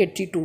82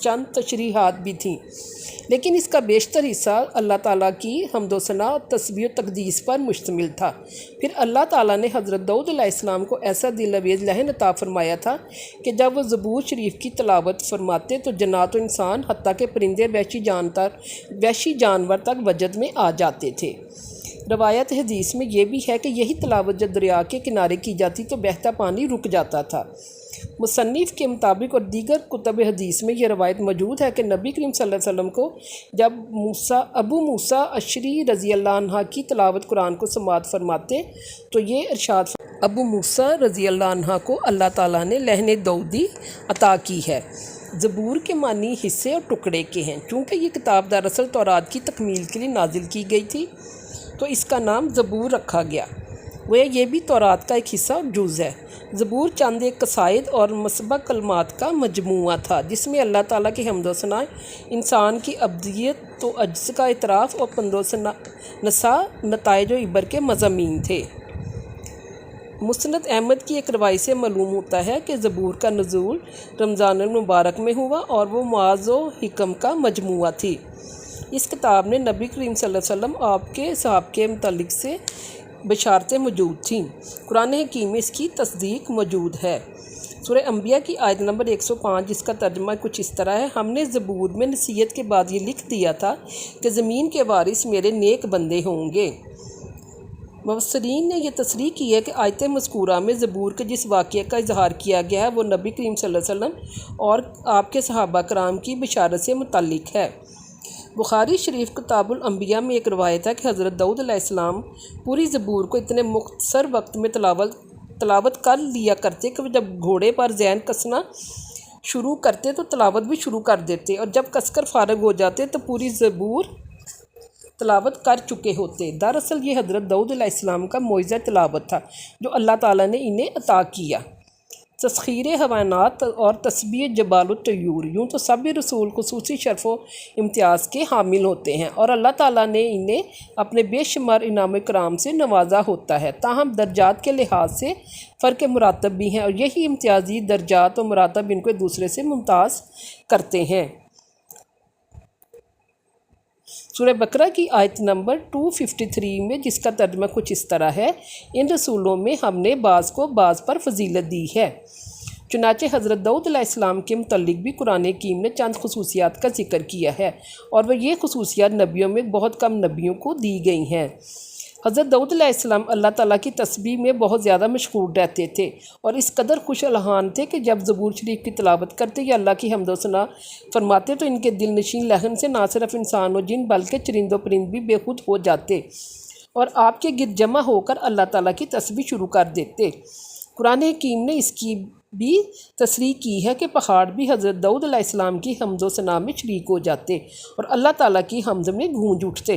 چند تشریحات بھی تھیں، لیکن اس کا بیشتر حصہ اللہ تعالیٰ کی حمد و ثنا، تسبیح و تقدیس پر مشتمل تھا۔ پھر اللہ تعالیٰ نے حضرت داؤد علیہ السلام کو ایسا دل آویز لہن عطا فرمایا تھا کہ جب وہ زبور شریف کی تلاوت فرماتے تو جنات و انسان حتیٰ کہ پرندے وحشی جانور تک وجد میں آ جاتے تھے۔ روایت حدیث میں یہ بھی ہے کہ یہی تلاوت جب دریا کے کنارے کی جاتی تو بہتا پانی رک جاتا تھا۔ مصنف کے مطابق اور دیگر کتب حدیث میں یہ روایت موجود ہے کہ نبی کریم صلی اللہ علیہ وسلم کو جب ابو موسیٰ اشعری رضی اللہ عنہ کی تلاوت قرآن کو سماعت فرماتے تو یہ ارشاد ابو موسیٰ رضی اللہ عنہ کو اللہ تعالیٰ نے لہن داؤدی عطا کی ہے۔ زبور کے معنی حصے اور ٹکڑے کے ہیں۔ چونکہ یہ کتاب دراصل تورات کی تکمیل کے لیے نازل کی گئی تھی تو اس کا نام زبور رکھا گیا، وہ یہ بھی تورات کا ایک حصہ اور جز ہے۔ زبور چند ایک قصائد اور مسبق کلمات کا مجموعہ تھا جس میں اللہ تعالیٰ کی حمد و ثنا، انسان کی ابدیت و عجز کا اعتراف اور پند و نصیحت، نتائج و عبر کے مضامین تھے۔ مسند احمد کی ایک روایت سے معلوم ہوتا ہے کہ زبور کا نزول رمضان المبارک میں ہوا اور وہ مواعظ و حکم کا مجموعہ تھی۔ اس کتاب میں نبی کریم صلی اللہ علیہ وسلم آپ کے صحابہ کے متعلق سے بشارتیں موجود تھیں۔ قرآن حکیم میں اس کی تصدیق موجود ہے۔ سورہ انبیاء کی آیت نمبر 105 جس کا ترجمہ کچھ اس طرح ہے: ہم نے زبور میں نصیحت کے بعد یہ لکھ دیا تھا کہ زمین کے وارث میرے نیک بندے ہوں گے۔ مفسرین نے یہ تصریح کی ہے کہ آیت مذکورہ میں زبور کے جس واقعے کا اظہار کیا گیا ہے وہ نبی کریم صلی اللہ علیہ وسلم اور آپ کے صحابہ کرام کی بشارت سے متعلق ہے۔ بخاری شریف کتاب الانبیاء میں ایک روایت ہے کہ حضرت داؤد علیہ السلام پوری زبور کو اتنے مختصر وقت میں تلاوت کر لیا کرتے کہ جب گھوڑے پر ذہن کسنا شروع کرتے تو تلاوت بھی شروع کر دیتے، اور جب کس کر فارغ ہو جاتے تو پوری زبور تلاوت کر چکے ہوتے۔ دراصل یہ حضرت داؤد علیہ السلام کا معجزہ تلاوت تھا جو اللہ تعالیٰ نے انہیں عطا کیا۔ تسخیر حیوانات اور تسبیح جبال الطیور، یوں تو سب رسول خصوصی شرف و امتیاز کے حامل ہوتے ہیں اور اللہ تعالیٰ نے انہیں اپنے بے شمار انعام و کرام سے نوازا ہوتا ہے، تاہم درجات کے لحاظ سے فرق مراتب بھی ہیں اور یہی امتیازی درجات و مراتب ان کو ایک دوسرے سے ممتاز کرتے ہیں۔ سورہ بقرہ کی آیت نمبر 253 میں جس کا ترجمہ کچھ اس طرح ہے: ان رسولوں میں ہم نے بعض کو بعض پر فضیلت دی ہے۔ چنانچہ حضرت داؤد علیہ السلام کے متعلق بھی قرآن حکیم نے چند خصوصیات کا ذکر کیا ہے اور وہ یہ خصوصیات نبیوں میں بہت کم نبیوں کو دی گئی ہیں۔ حضرت داؤد علیہ السلام اللہ تعالیٰ کی تسبیح میں بہت زیادہ مشغول رہتے تھے اور اس قدر خوش الحان تھے کہ جب زبور شریف کی تلاوت کرتے یا اللہ کی حمد و ثنا فرماتے تو ان کے دل نشین لہن سے نہ صرف انسان و جن بلکہ چرند و پرند بھی بے خود ہو جاتے اور آپ کے گرد جمع ہو کر اللہ تعالیٰ کی تسبیح شروع کر دیتے۔ قرآن حکیم نے اس کی بھی تصریح کی ہے کہ پہاڑ بھی حضرت داؤد علیہ السلام کی حمد و ثنا میں شریک ہو جاتے اور اللہ تعالیٰ کی حمد میں گونج اٹھتے۔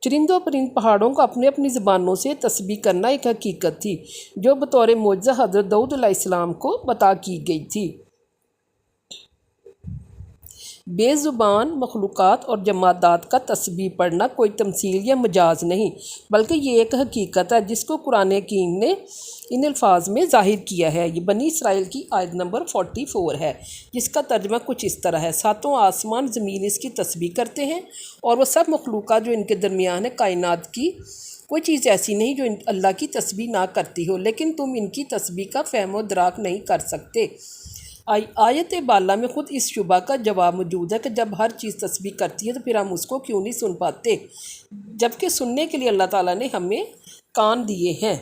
چرند و پرند پہاڑوں کو اپنی اپنی زبانوں سے تسبیح کرنا ایک حقیقت تھی جو بطور معجزہ حضرت داؤد علیہ السلام کو عطا کی گئی تھی۔ بے زبان مخلوقات اور جمادات کا تسبیح پڑھنا کوئی تمثیل یا مجاز نہیں بلکہ یہ ایک حقیقت ہے جس کو قرآن حکیم نے ان الفاظ میں ظاہر کیا ہے۔ یہ بنی اسرائیل کی آیت نمبر 44 ہے جس کا ترجمہ کچھ اس طرح ہے: ساتوں آسمان زمین اس کی تسبیح کرتے ہیں اور وہ سب مخلوقات جو ان کے درمیان ہے، کائنات کی کوئی چیز ایسی نہیں جو اللہ کی تسبیح نہ کرتی ہو، لیکن تم ان کی تسبیح کا فہم و ادراک نہیں کر سکتے۔ آیت بالا میں خود اس شبہ کا جواب موجود ہے کہ جب ہر چیز تسبیح کرتی ہے تو پھر ہم اس کو کیوں نہیں سن پاتے، جبکہ سننے کے لیے اللہ تعالیٰ نے ہمیں کان دیے ہیں۔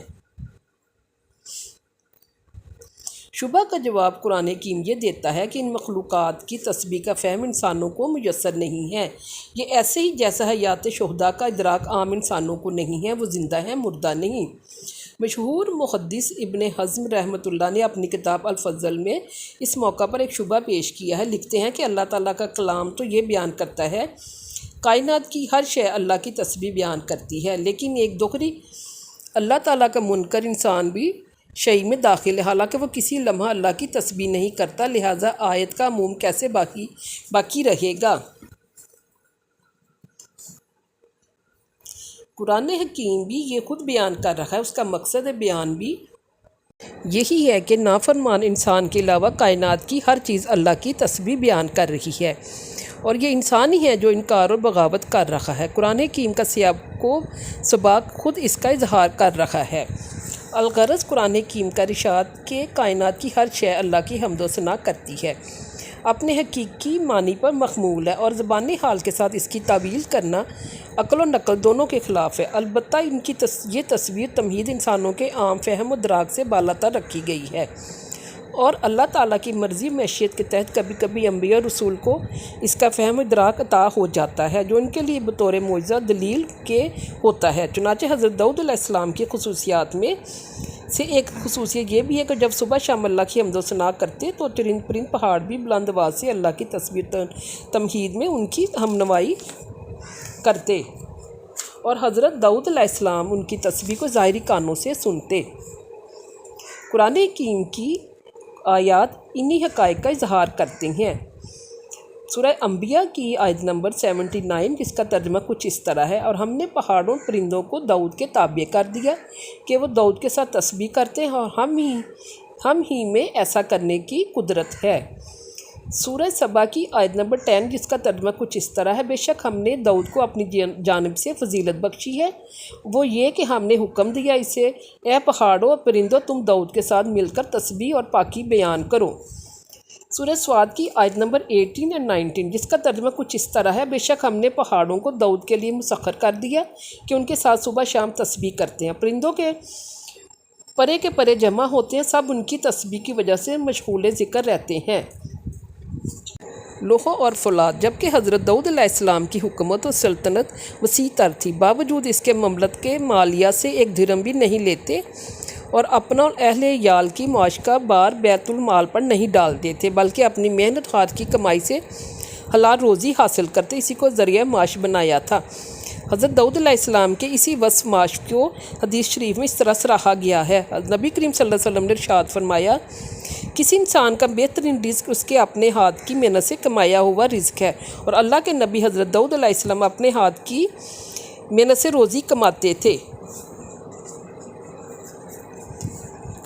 شبہ کا جواب قرآن حکیم یہ دیتا ہے کہ ان مخلوقات کی تسبیح کا فہم انسانوں کو میسر نہیں ہے۔ یہ ایسے ہی جیسا حیات شہداء کا ادراک عام انسانوں کو نہیں ہے، وہ زندہ ہے مردہ نہیں۔ مشہور محدث ابن حزم رحمۃ اللہ نے اپنی کتاب الفضل میں اس موقع پر ایک شبہ پیش کیا ہے۔ لکھتے ہیں کہ اللہ تعالیٰ کا کلام تو یہ بیان کرتا ہے کائنات کی ہر شے اللہ کی تسبیح بیان کرتی ہے، لیکن ایک دوہری اللہ تعالیٰ کا منکر انسان بھی شیء میں داخل ہے، حالانکہ وہ کسی لمحہ اللہ کی تسبیح نہیں کرتا، لہٰذا آیت کا عموم کیسے باقی رہے گا؟ قرآن حکیم بھی یہ خود بیان کر رہا ہے، اس کا مقصد بیان بھی یہی ہے کہ نافرمان انسان کے علاوہ کائنات کی ہر چیز اللہ کی تسبیح بیان کر رہی ہے، اور یہ انسان ہی ہے جو انکار اور بغاوت کر رہا ہے۔ قرآن حکیم کا سیاق و سباق خود اس کا اظہار کر رہا ہے۔ الغرض قرآن حکیم کا ارشاد کہ کائنات کی ہر شے اللہ کی حمد و ثنا کرتی ہے، اپنے حقیقی معنی پر محمول ہے، اور زبانی حال کے ساتھ اس کی تعویل کرنا عقل و نقل دونوں کے خلاف ہے۔ البتہ یہ تصویر تمہید انسانوں کے عام فہم و ادراک سے بالاتر رکھی گئی ہے، اور اللہ تعالیٰ کی مرضی معیشت کے تحت کبھی کبھی انبیاء اور رسول کو اس کا فہم و ادراک عطا ہو جاتا ہے، جو ان کے لیے بطور معجزہ دلیل کے ہوتا ہے۔ چنانچہ حضرت داؤد علیہ السلام کی خصوصیات میں سے ایک خصوصیت یہ بھی ہے کہ جب صبح شام اللہ کی حمد و ثنا کرتے تو چرند پرند پہاڑ بھی بلند آواز سے اللہ کی تسبیح تمہید میں ان کی ہمنوائی کرتے، اور حضرت داؤد علیہ السلام ان کی تسبیح کو ظاہری کانوں سے سنتے۔ قرآن حکیم کی آیات انہی حقائق کا اظہار کرتے ہیں۔ سورہ انبیاء کی آیت نمبر 79، جس کا ترجمہ کچھ اس طرح ہے: اور ہم نے پہاڑوں پرندوں کو داؤد کے تابع کر دیا کہ وہ داؤد کے ساتھ تسبیح کرتے ہیں، اور ہم ہی میں ایسا کرنے کی قدرت ہے۔ سورہ سبا کی آیت نمبر 10، جس کا ترجمہ کچھ اس طرح ہے: بے شک ہم نے داؤد کو اپنی جانب سے فضیلت بخشی ہے، وہ یہ کہ ہم نے حکم دیا اسے، اے پہاڑوں اور پرندوں تم داؤد کے ساتھ مل کر تسبیح اور پاکی بیان کرو۔ سورہ سواد کی آیت نمبر 18 اور 19، جس کا ترجمہ کچھ اس طرح ہے: بے شک ہم نے پہاڑوں کو داؤد کے لیے مسخر کر دیا کہ ان کے ساتھ صبح شام تسبیح کرتے ہیں، پرندوں کے پرے کے پرے جمع ہوتے ہیں، سب ان کی تسبیح کی وجہ سے مشغول ذکر رہتے ہیں۔ لوح اور فولاد۔ جبکہ حضرت داؤد علیہ السلام کی حکومت و سلطنت وسیع تر تھی، باوجود اس کے مملکت کے مالیہ سے ایک درہم بھی نہیں لیتے، اور اپنا اور اہل عیال کی معاش کا بار بیت المال پر نہیں ڈالتے تھے، بلکہ اپنی محنت ہاتھ کی کمائی سے حلال روزی حاصل کرتے اسی کو ذریعہ معاش بنایا تھا۔ حضرت داؤد علیہ السلام کے اسی وصف معاش کو حدیث شریف میں اس طرح سراہا گیا ہے۔ نبی کریم صلی اللہ علیہ وسلم نے ارشاد فرمایا: کسی انسان کا بہترین رزق اس کے اپنے ہاتھ کی محنت سے کمایا ہوا رزق ہے، اور اللہ کے نبی حضرت داؤد علیہ السلام اپنے ہاتھ کی محنت سے روزی کماتے تھے۔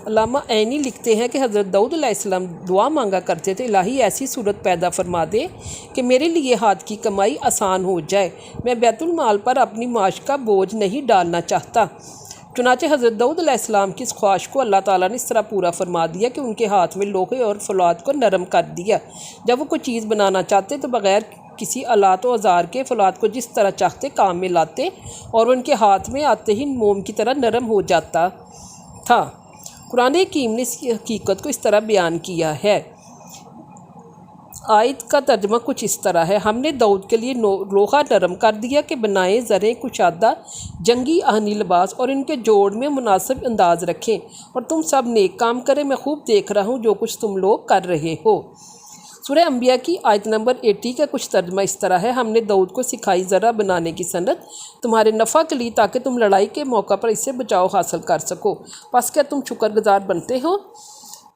علامہ عینی لکھتے ہیں کہ حضرت داؤد علیہ السلام دعا مانگا کرتے تھے: الہی ایسی صورت پیدا فرما دے کہ میرے لیے ہاتھ کی کمائی آسان ہو جائے، میں بیت المال پر اپنی معاش کا بوجھ نہیں ڈالنا چاہتا۔ چنانچہ حضرت داؤد علیہ السلام کی اس خواہش کو اللہ تعالیٰ نے اس طرح پورا فرما دیا کہ ان کے ہاتھ میں لوہے اور فولاد کو نرم کر دیا۔ جب وہ کوئی چیز بنانا چاہتے تو بغیر کسی آلات و اوزار کے فولاد کو جس طرح چاہتے کام میں لاتے، اور ان کے ہاتھ میں آتے ہی موم کی طرح نرم ہو جاتا تھا۔ قرآن حکیم نے اس حقیقت کو اس طرح بیان کیا ہے۔ آیت کا ترجمہ کچھ اس طرح ہے: ہم نے داؤد کے لیے لوہا نرم کر دیا کہ بنائیں زریں کشادہ جنگی آہنی لباس، اور ان کے جوڑ میں مناسب انداز رکھیں، اور تم سب نیک کام کریں، میں خوب دیکھ رہا ہوں جو کچھ تم لوگ کر رہے ہو۔ سورہ انبیاء کی آیت نمبر 80 کا کچھ ترجمہ اس طرح ہے: ہم نے داؤد کو سکھائی ذرہ بنانے کی صنعت تمہارے نفع کے لیے، تاکہ تم لڑائی کے موقع پر اس سے بچاؤ حاصل کر سکو، پس کیا تم شکر گزار بنتے ہو؟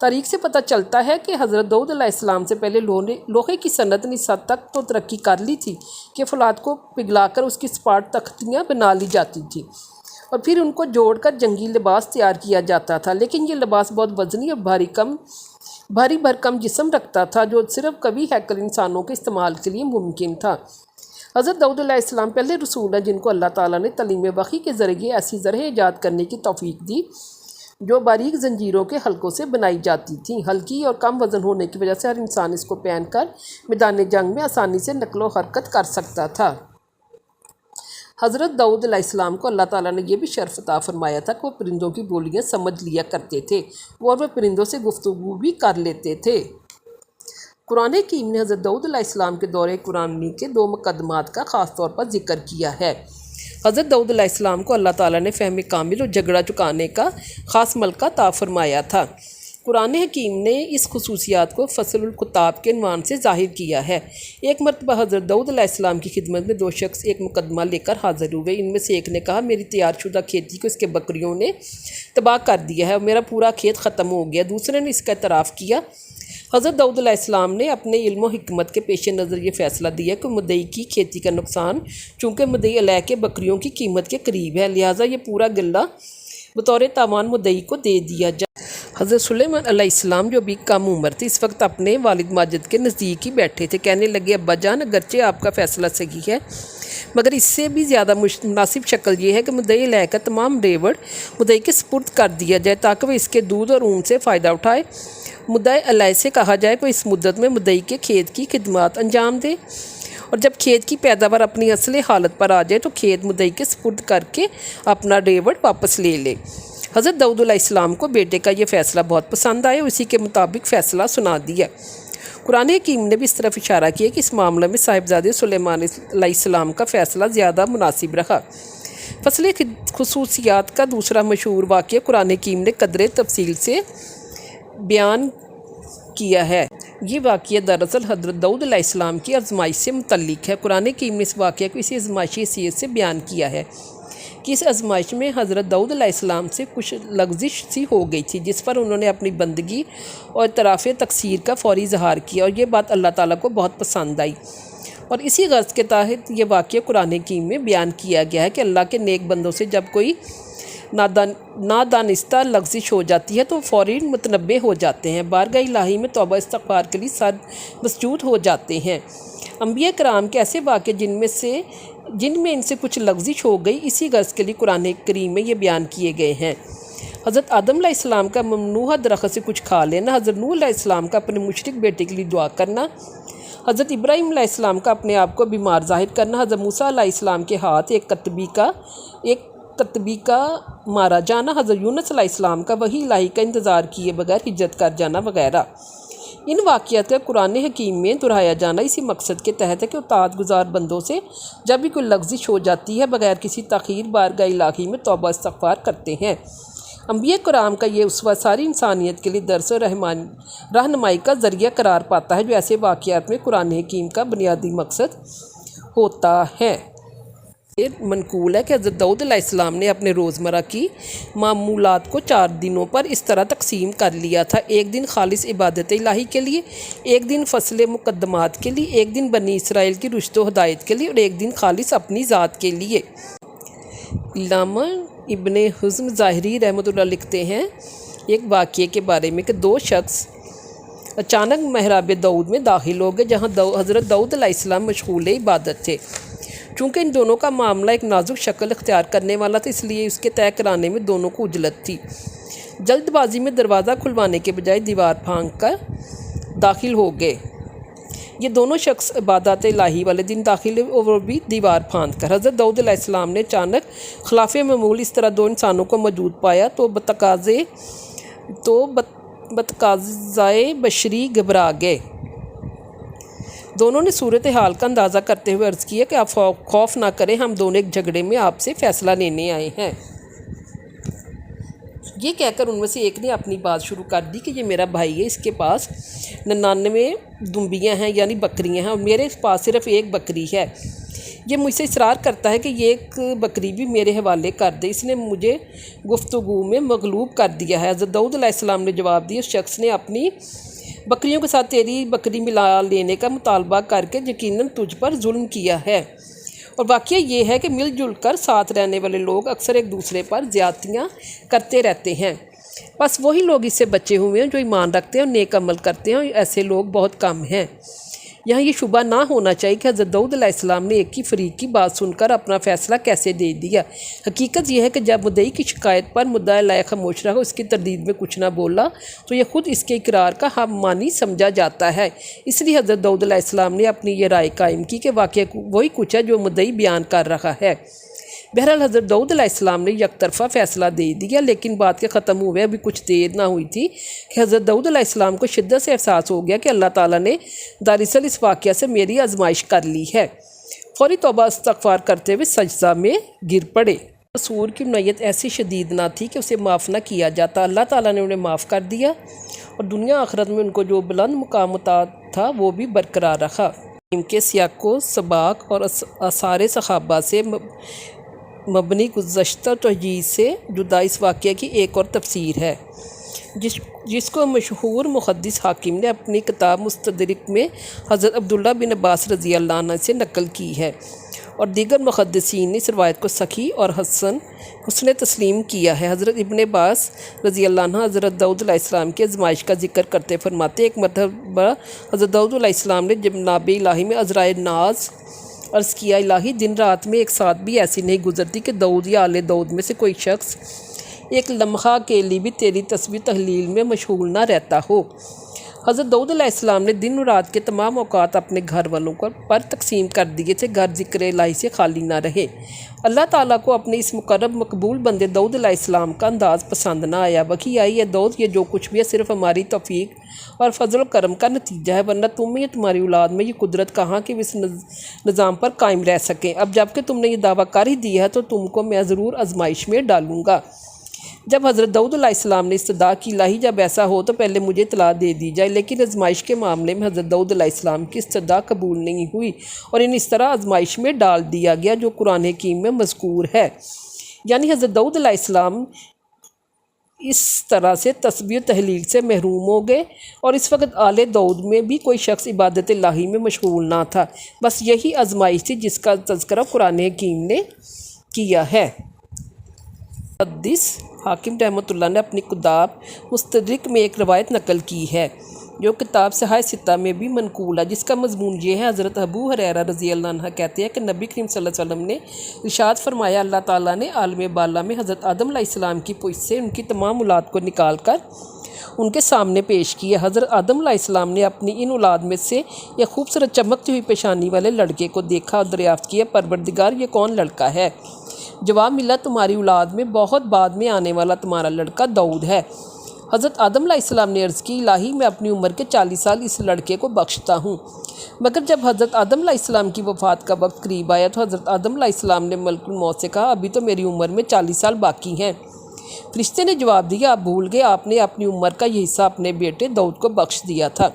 تاریخ سے پتہ چلتا ہے کہ حضرت داؤد علیہ السلام سے پہلے لوہے کی صنعت نے اس حد تک تو ترقی کر لی تھی کہ فولاد کو پگھلا کر اس کی سپاٹ تختیاں بنا لی جاتی تھیں، اور پھر ان کو جوڑ کر جنگی لباس تیار کیا جاتا تھا۔ لیکن یہ لباس بہت وزنی اور بھاری بھرکم جسم رکھتا تھا، جو صرف قوی ہیکل انسانوں کے استعمال کے لیے ممکن تھا۔ حضرت داؤد علیہ السلام پہلے رسول ہیں جن کو اللہ تعالیٰ نے تعلیم وحی کے ذریعے ایسی زرہیں ایجاد کرنے کی توفیق دی جو باریک زنجیروں کے حلقوں سے بنائی جاتی تھیں۔ ہلکی اور کم وزن ہونے کی وجہ سے ہر انسان اس کو پہن کر میدان جنگ میں آسانی سے نقل و حرکت کر سکتا تھا۔ حضرت داؤد علیہ السلام کو اللہ تعالیٰ نے یہ بھی شرف عطا فرمایا تھا کہ وہ پرندوں کی بولیاں سمجھ لیا کرتے تھے، اور وہ پرندوں سے گفتگو بھی کر لیتے تھے۔ قرآن حکیم نے حضرت داؤد علیہ السلام کے دور قرآنی کے 2 مقدمات کا خاص طور پر ذکر کیا ہے۔ حضرت داؤد علیہ السلام کو اللہ تعالیٰ نے فہم کامل اور جھگڑا چکانے کا خاص ملکہ عطا فرمایا تھا۔ قرآن حکیم نے اس خصوصیات کو فصل الخطاب کے عنوان سے ظاہر کیا ہے۔ ایک مرتبہ حضرت داؤد علیہ السلام کی خدمت میں 2 شخص ایک مقدمہ لے کر حاضر ہوئے۔ ان میں سے ایک نے کہا: میری تیار شدہ کھیتی کو اس کے بکریوں نے تباہ کر دیا ہے اور میرا پورا کھیت ختم ہو گیا۔ دوسرے نے اس کا اعتراف کیا۔ حضرت داؤد علیہ السلام نے اپنے علم و حکمت کے پیش نظر یہ فیصلہ دیا کہ مدعی کی کھیتی کا نقصان چونکہ مدعی علیہ کے بکریوں کی قیمت کے قریب ہے، لہٰذا یہ پورا غلہ بطور تاوان مدعی کو دے دیا جائے۔ حضرت سلیمان علیہ السلام جو بھی کم عمر تھی اس وقت اپنے والد ماجد کے نزدیک ہی بیٹھے تھے۔ کہنے لگے ابا جان اگرچہ آپ کا فیصلہ صحیح ہے مگر اس سے بھی زیادہ مناسب شکل یہ ہے کہ مدعی علیہ کا تمام ریوڑ مدعی کے سپرد کر دیا جائے تاکہ وہ اس کے دودھ اور اون سے فائدہ اٹھائے۔ مدعی علیہ سے کہا جائے کہ اس مدت میں مدعی کے کھیت کی خدمات انجام دے اور جب کھیت کی پیداوار اپنی اصل حالت پر آ جائے تو کھیت مدعی کے سپرد کر کے اپنا ریوڑ واپس لے لے۔ حضرت داؤد علیہ السلام کو بیٹے کا یہ فیصلہ بہت پسند آیا، اسی کے مطابق فیصلہ سنا دیا۔ قرآن حکیم نے بھی اس طرف اشارہ کیا کہ اس معاملے میں صاحبزادے سلیمان علیہ السلام کا فیصلہ زیادہ مناسب رہا۔ فصل خصوصیات کا دوسرا مشہور واقعہ قرآن حکیم نے قدر تفصیل سے بیان کیا ہے۔ یہ واقعہ دراصل حضرت داؤد علیہ السلام کی آزمائش سے متعلق ہے۔ قرآن حکیم نے اس واقعہ کو اسی آزمائشی حیثیت سے بیان کیا ہے کہ اس آزمائش میں حضرت داؤد علیہ السلام سے کچھ لغزش سی ہو گئی تھی جس پر انہوں نے اپنی بندگی اور اعتراف تقصیر کا فوری اظہار کیا اور یہ بات اللہ تعالیٰ کو بہت پسند آئی، اور اسی غرض کے تحت یہ واقعہ قرآن حکیم میں بیان کیا گیا ہے کہ اللہ کے نیک بندوں سے جب کوئی نادانستہ لغزش ہو جاتی ہے تو فوری متنبع ہو جاتے ہیں، بارگاہ الہی میں توبہ استغفار کے لیے سر مسجود ہو جاتے ہیں۔ انبیاء کرام کے ایسے واقعے جن میں ان سے کچھ لغزش ہو گئی اسی غرض کے لیے قرآن کریم میں یہ بیان کیے گئے ہیں۔ حضرت آدم علیہ السلام کا ممنوعہ درخت سے کچھ کھا لینا، حضرت نوح علیہ السلام کا اپنے مشرک بیٹے کے لیے دعا کرنا، حضرت ابراہیم علیہ السلام کا اپنے آپ کو بیمار ظاہر کرنا، حضرت موسیٰ علیہ السلام کے ہاتھ ایک کتبی کا مارا جانا، حضرت یونس علیہ السلام کا وحی الہی کا انتظار کیے بغیر ہجرت کر جانا وغیرہ۔ ان واقعات کا قرآن حکیم میں دہرایا جانا اسی مقصد کے تحت ہے کہ اطاعت گزار بندوں سے جب بھی کوئی لغزش ہو جاتی ہے بغیر کسی تاخیر بارگاہ الہی میں توبہ استغفار کرتے ہیں۔ انبیاء کرام کا یہ اسوہ ساری انسانیت کے لیے درس و رہنمائی کا ذریعہ قرار پاتا ہے، جو ایسے واقعات میں قرآن حکیم کا بنیادی مقصد ہوتا ہے۔ منقول ہے کہ حضرت داؤد علیہ السلام نے اپنے روزمرہ کی معمولات کو 4 دنوں پر اس طرح تقسیم کر لیا تھا: ایک دن خالص عبادت الہی کے لیے، ایک دن فصل مقدمات کے لیے، ایک دن بنی اسرائیل کی رشد و ہدایت کے لیے اور ایک دن خالص اپنی ذات کے لیے۔ علامہ ابن حزم ظاہری رحمۃ اللہ لکھتے ہیں ایک واقعے کے بارے میں کہ 2 شخص اچانک محراب داؤد میں داخل ہو گئے جہاں حضرت داؤد علیہ السلام مشغول عبادت تھے۔ چونکہ ان دونوں کا معاملہ ایک نازک شکل اختیار کرنے والا تھا اس لیے اس کے طے کرانے میں دونوں کو عجلت تھی۔ جلد بازی میں دروازہ کھلوانے کے بجائے دیوار پھانک کر داخل ہو گئے۔ یہ دونوں شخص عبادت الہی والے دن داخل ہوئے اور وہ بھی دیوار پھاند کر۔ حضرت داؤد علیہ السلام نے اچانک خلاف معمول اس طرح 2 انسانوں کو موجود پایا تو بتقاضائے بشری گھبرا گئے۔ دونوں نے صورتحال کا اندازہ کرتے ہوئے عرض کیا کہ آپ خوف نہ کریں، ہم دونوں ایک جھگڑے میں آپ سے فیصلہ لینے آئے ہیں۔ یہ کہہ کر ان میں سے ایک نے اپنی بات شروع کر دی کہ یہ میرا بھائی ہے، اس کے پاس 99 دمبیاں ہیں یعنی بکریاں ہیں اور میرے پاس صرف 1 بکری ہے۔ یہ مجھ سے اصرار کرتا ہے کہ یہ 1 بکری بھی میرے حوالے کر دے، اس نے مجھے گفتگو میں مغلوب کر دیا ہے۔ حضرت داؤد علیہ السلام نے جواب دیا، اس شخص نے اپنی بکریوں کے ساتھ تیری بکری ملا لینے کا مطالبہ کر کے یقیناً تجھ پر ظلم کیا ہے، اور واقعہ یہ ہے کہ مل جل کر ساتھ رہنے والے لوگ اکثر ایک دوسرے پر زیادتیاں کرتے رہتے ہیں، بس وہی لوگ اس سے بچے ہوئے ہیں جو ایمان رکھتے ہیں اور نیک عمل کرتے ہیں، اور ایسے لوگ بہت کم ہیں۔ یہاں یہ شبہ نہ ہونا چاہیے کہ حضرت داؤد علیہ السلام نے ایک ہی فریق کی بات سن کر اپنا فیصلہ کیسے دے دیا۔ حقیقت یہ ہے کہ جب مدعی کی شکایت پر مدعا علیہ خاموش رہا، اس کی تردید میں کچھ نہ بولا، تو یہ خود اس کے اقرار کا ہم معنی سمجھا جاتا ہے۔ اس لیے حضرت داؤد علیہ السلام نے اپنی یہ رائے قائم کی کہ واقعہ وہی کچھ ہے جو مدعی بیان کر رہا ہے۔ بہرحال حضرت داؤد علیہ السلام نے یک طرفہ فیصلہ دے دیا، لیکن بات کے ختم ہوئے ابھی کچھ دیر نہ ہوئی تھی کہ حضرت داؤد علیہ السلام کو شدت سے احساس ہو گیا کہ اللہ تعالیٰ نے دراصل اس واقعہ سے میری آزمائش کر لی ہے۔ فوری توبہ استغفار کرتے ہوئے سجدہ میں گر پڑے۔ قصور کی نوعیت ایسی شدید نہ تھی کہ اسے معاف نہ کیا جاتا۔ اللہ تعالیٰ نے انہیں معاف کر دیا اور دنیا آخرت میں ان کو جو بلند مقام عطا تھا وہ بھی برقرار رکھا۔ ان کے سیاق و سباق اور آثار صحابہ سے مبنی گزشتہ تحجیز سے جدا اس واقعہ کی ایک اور تفسیر ہے جس کو مشہور محدث حاکم نے اپنی کتاب مستدرک میں حضرت عبداللہ بن عباس رضی اللہ عنہ سے نقل کی ہے۔ اور دیگر محدثین نے اس روایت کو صحیح اور حسن تسلیم کیا ہے۔ حضرت ابن عباس رضی اللہ عنہ حضرت داؤد علیہ السلام کی آزمائش کا ذکر کرتے فرماتے ہیں، ایک مرتبہ حضرت داؤد علیہ السلام نے جناب الہی میں عذرائے ناز عرض کیا، الہی دن رات میں ایک ساتھ بھی ایسی نہیں گزرتی کہ داؤد یا آل داؤد میں سے کوئی شخص ایک لمحہ کے لیے بھی تیری تسبیح تحلیل میں مشغول نہ رہتا ہو۔ حضرت داؤد علیہ السلام نے دن و رات کے تمام اوقات اپنے گھر والوں پر تقسیم کر دیے تھے، گھر ذکر الہی سے خالی نہ رہے۔ اللہ تعالیٰ کو اپنے اس مقرب مقبول بندے داؤد علیہ السلام کا انداز پسند نہ آیا۔ بقی آئی ہے داؤد، یہ جو کچھ بھی ہے صرف ہماری توفیق اور فضل و کرم کا نتیجہ ہے، ورنہ تم میں یا تمہاری اولاد میں یہ قدرت کہاں کہ اس نظام پر قائم رہ سکیں۔ اب جب کہ تم نے یہ دعویٰ کر ہی دیا ہے تو تم کو میں ضرور آزمائش میں ڈالوں گا۔ جب حضرت داؤد علیہ السلام نے استدعا کی، الہی جب ایسا ہو تو پہلے مجھے اطلاع دے دی جائے، لیکن آزمائش کے معاملے میں حضرت داؤد علیہ السلام کی استدعا قبول نہیں ہوئی اور انہیں اس طرح آزمائش میں ڈال دیا گیا جو قرآن حکیم میں مذکور ہے۔ یعنی حضرت داؤد علیہ السلام اس طرح سے تسبیح و تحلیل سے محروم ہو گئے، اور اس وقت آل داؤد میں بھی کوئی شخص عبادت الہی میں مشغول نہ تھا۔ بس یہی آزمائش تھی جس کا تذکرہ قرآن حکیم نے کیا ہے۔ محدث حاکم رحمۃ اللہ نے اپنی کتاب مستدرک میں ایک روایت نقل کی ہے جو کتاب صحاح ستہ میں بھی منقول ہے، جس کا مضمون یہ ہے، حضرت ابو ہریرہ رضی اللہ عنہ کہتے ہیں کہ نبی کریم صلی اللہ علیہ وسلم نے ارشاد فرمایا، اللہ تعالیٰ نے عالم بالا میں حضرت آدم علیہ السلام کی پشت سے ان کی تمام اولاد کو نکال کر ان کے سامنے پیش کیا۔ حضرت آدم علیہ السلام نے اپنی ان اولاد میں سے ایک خوبصورت چمکتی ہوئی پیشانی والے لڑکے کو دیکھا اور دریافت کیا، پروردگار یہ کون لڑکا ہے؟ جواب ملا، تمہاری اولاد میں بہت بعد میں آنے والا تمہارا لڑکا داؤد ہے۔ حضرت آدم علیہ السلام نے عرض کی، الہی میں اپنی عمر کے 40 سال اس لڑکے کو بخشتا ہوں۔ مگر جب حضرت آدم علیہ السلام کی وفات کا وقت قریب آیا تو حضرت آدم علیہ السلام نے ملک الموت سے کہا، ابھی تو میری عمر میں 40 سال باقی ہیں۔ فرشتے نے جواب دیا، آپ بھول گئے، آپ نے اپنی عمر کا یہ حصہ اپنے بیٹے داؤد کو بخش دیا تھا۔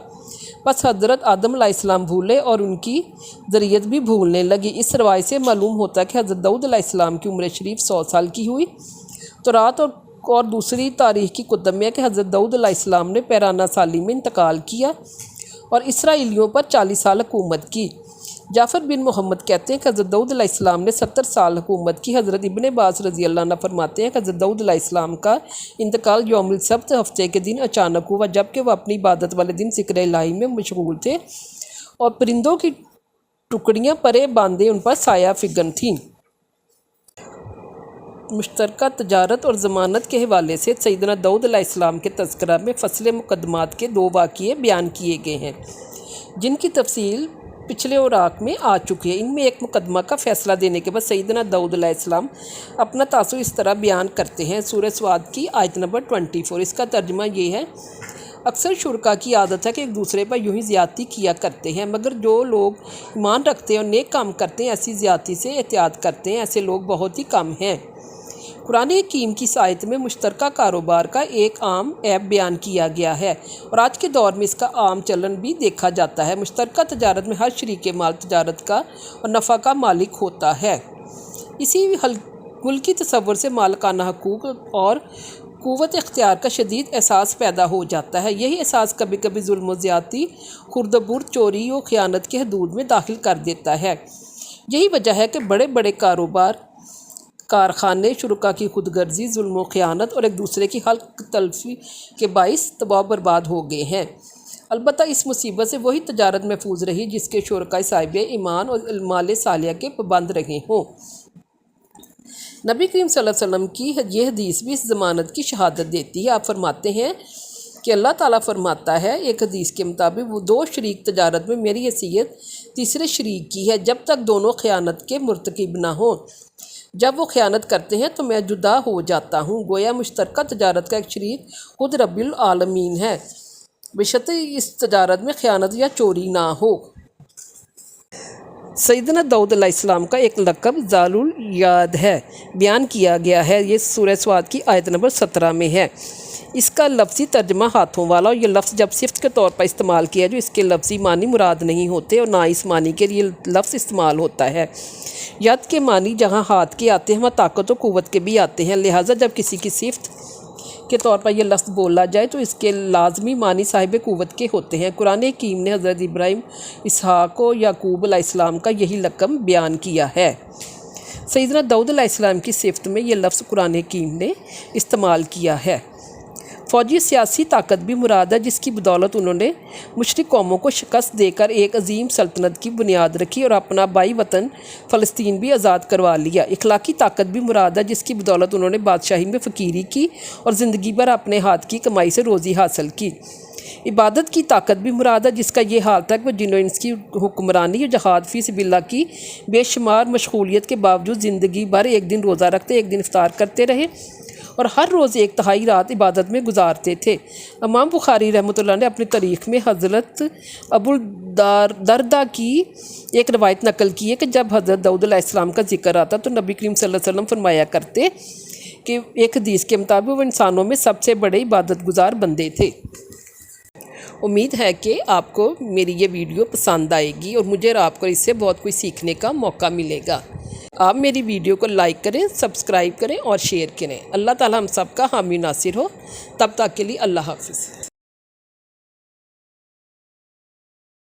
بس حضرت آدم علیہ السلام بھولے اور ان کی ذریت بھی بھولنے لگی۔ اس روایت سے معلوم ہوتا ہے کہ حضرت داؤد علیہ السلام کی عمر شریف 100 سال کی ہوئی۔ تورات اور دوسری تاریخ کی کتب میں ہے کہ حضرت داؤد علیہ السلام نے 13 سالی میں انتقال کیا اور اسرائیلیوں پر 40 سال حکومت کی۔ جعفر بن محمد کہتے ہیں کہ حضرت داؤد علیہ السلام نے 70 سال حکومت کی۔ حضرت ابن عباس رضی اللہ عنہ فرماتے ہیں کہ حضرت داؤد علیہ السلام کا انتقال یوم السبت ہفتے کے دن اچانک ہوا، جبکہ وہ اپنی عبادت والے دن ذکر الہی میں مشغول تھے اور پرندوں کی ٹکڑیاں پرے باندھے ان پر سایہ فگن تھیں۔ مشترکہ تجارت اور ضمانت کے حوالے سے سیدنا داؤد علیہ السلام کے تذکرہ میں فصل مقدمات کے 2 واقعے بیان کیے گئے ہیں جن کی تفصیل پچھلے اوراق میں آ چکی ہے۔ ان میں ایک مقدمہ کا فیصلہ دینے کے بعد سیدنا داؤد علیہ السلام اپنا تاثر اس طرح بیان کرتے ہیں، سورہ سواد کی آیت نمبر 24۔ اس کا ترجمہ یہ ہے، اکثر شرکا کی عادت ہے کہ ایک دوسرے پر یوں ہی زیادتی کیا کرتے ہیں، مگر جو لوگ ایمان رکھتے ہیں اور نیک کام کرتے ہیں ایسی زیادتی سے احتیاط کرتے ہیں، ایسے لوگ بہت ہی کم ہیں۔ قرآن حکیم کی آیت میں مشترکہ کاروبار کا ایک عام عیب بیان کیا گیا ہے اور آج کے دور میں اس کا عام چلن بھی دیکھا جاتا ہے۔ مشترکہ تجارت میں ہر شریک مال تجارت کا اور نفع کا مالک ہوتا ہے۔ اسی ملکی تصور سے مالکانہ حقوق اور قوت اختیار کا شدید احساس پیدا ہو جاتا ہے۔ یہی احساس کبھی کبھی ظلم و زیادتی، خرد و برد، چوری و خیانت کے حدود میں داخل کر دیتا ہے۔ یہی وجہ ہے کہ بڑے بڑے کارخانے شرکا کی خود غرضی، ظلم و خیانت اور ایک دوسرے کی حلق تلفی کے باعث تباہ و برباد ہو گئے ہیں۔ البتہ اس مصیبت سے وہی تجارت محفوظ رہی جس کے شرکاء صاحب ایمان اور مال صالحہ کے پابند رہے ہوں۔ نبی کریم صلی اللہ علیہ وسلم کی یہ حدیث بھی اس ضمانت کی شہادت دیتی ہے۔ آپ فرماتے ہیں کہ اللہ تعالیٰ فرماتا ہے ایک حدیث کے مطابق، وہ 2 شریک تجارت میں میری حیثیت تیسرے شریک کی ہے جب تک دونوں خیانت کے مرتکب نہ ہوں۔ جب وہ خیانت کرتے ہیں تو میں جدا ہو جاتا ہوں۔ گویا مشترکہ تجارت کا ایک شریک خود رب العالمین ہے، بشرط اس تجارت میں خیانت یا چوری نہ ہو۔ سیدنا داؤد علیہ السلام کا ایک لقب ذال الیاد ہے، بیان کیا گیا ہے، یہ سورہ سواد کی آیت نمبر 17 میں ہے۔ اس کا لفظی ترجمہ ہاتھوں والا، اور یہ لفظ جب صفت کے طور پر استعمال کیا جو اس کے لفظی معنی مراد نہیں ہوتے اور نہ اس معنی کے لیے لفظ استعمال ہوتا ہے۔ ید کے معنی جہاں ہاتھ کے آتے ہیں وہاں طاقت و قوت کے بھی آتے ہیں، لہٰذا جب کسی کی صفت کے طور پر یہ لفظ بولا جائے تو اس کے لازمی معنی صاحب قوت کے ہوتے ہیں۔ قرآن حکیم نے حضرت ابراہیم، اسحاق و یعقوب علیہ السلام کا یہی لقب بیان کیا ہے۔ سیدنا داؤد علیہ السلام کی صفت میں یہ لفظ قرآن حکیم نے استعمال کیا ہے۔ فوجی سیاسی طاقت بھی مراد ہے جس کی بدولت انہوں نے مشرک قوموں کو شکست دے کر ایک عظیم سلطنت کی بنیاد رکھی اور اپنا بائی وطن فلسطین بھی آزاد کروا لیا۔ اخلاقی طاقت بھی مراد ہے جس کی بدولت انہوں نے بادشاہی میں فقیری کی اور زندگی بھر اپنے ہاتھ کی کمائی سے روزی حاصل کی۔ عبادت کی طاقت بھی مراد ہے جس کا یہ حال تھا کہ وہ جن و انس کی حکمرانی اور جہاد فی سبیل اللہ کی بے شمار مشغولیت کے باوجود زندگی بھر ایک دن روزہ رکھتے، ایک دن افطار کرتے رہے اور ہر روز ایک تہائی رات عبادت میں گزارتے تھے۔ امام بخاری رحمۃ اللہ نے اپنی تاریخ میں حضرت ابو الدرداء کی ایک روایت نقل کی ہے کہ جب حضرت داؤد علیہ السلام کا ذکر آتا تو نبی کریم صلی اللہ علیہ وسلم فرمایا کرتے کہ ایک حدیث کے مطابق وہ انسانوں میں سب سے بڑے عبادت گزار بندے تھے۔ امید ہے کہ آپ کو میری یہ ویڈیو پسند آئے گی اور مجھے اور آپ کو اس سے بہت کچھ سیکھنے کا موقع ملے گا۔ آپ میری ویڈیو کو لائک کریں، سبسکرائب کریں اور شیئر کریں۔ اللہ تعالی ہم سب کا حامی ناصر ہو۔ تب تک کے لیے اللہ حافظ۔